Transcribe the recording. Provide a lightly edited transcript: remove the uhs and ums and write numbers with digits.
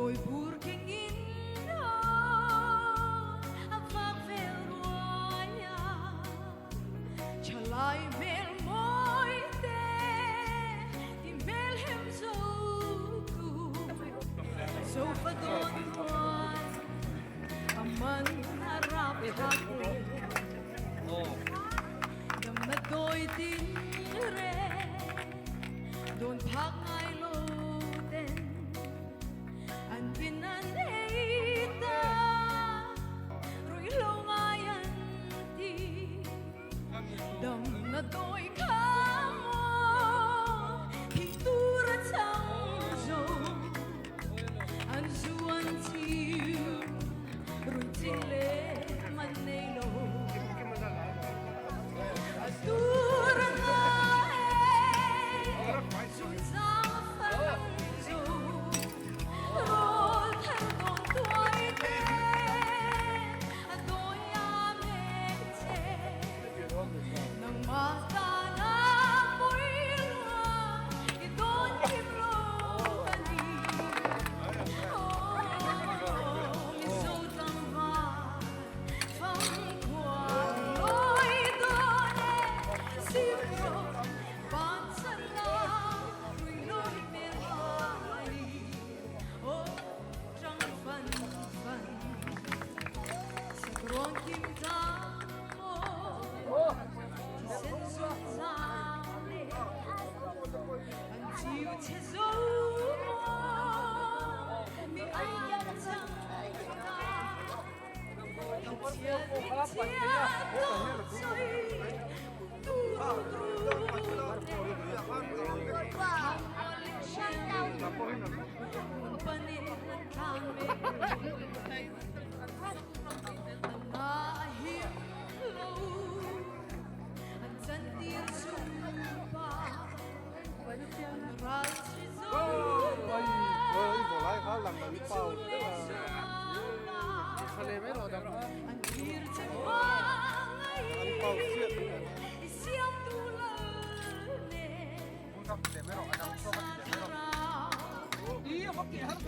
Hoy burkingin avakveruaya Chalai mel moite Di melhem zoku Zofadon moan Aman harap hake Damadoy tinre Don pakay loden An pinaneita Ruilongayan ti Dam na do'y kamo Hiturat sang zong An suan siyu Runtile manelo Asturan nga Sun sang fanzo Rol tardon tuaite Adoy amete Nang mata na mo'y Idon kimrohani Misotang ba Fangkuan Loy done Siro Bansala Ruiloy merhani Oh Trang fan fan Sa gruang kimtang mo Sen suat sale Ang jiu che zo mo Mi ayat sang kita Ang tia tia to'y Iya, pakai harus.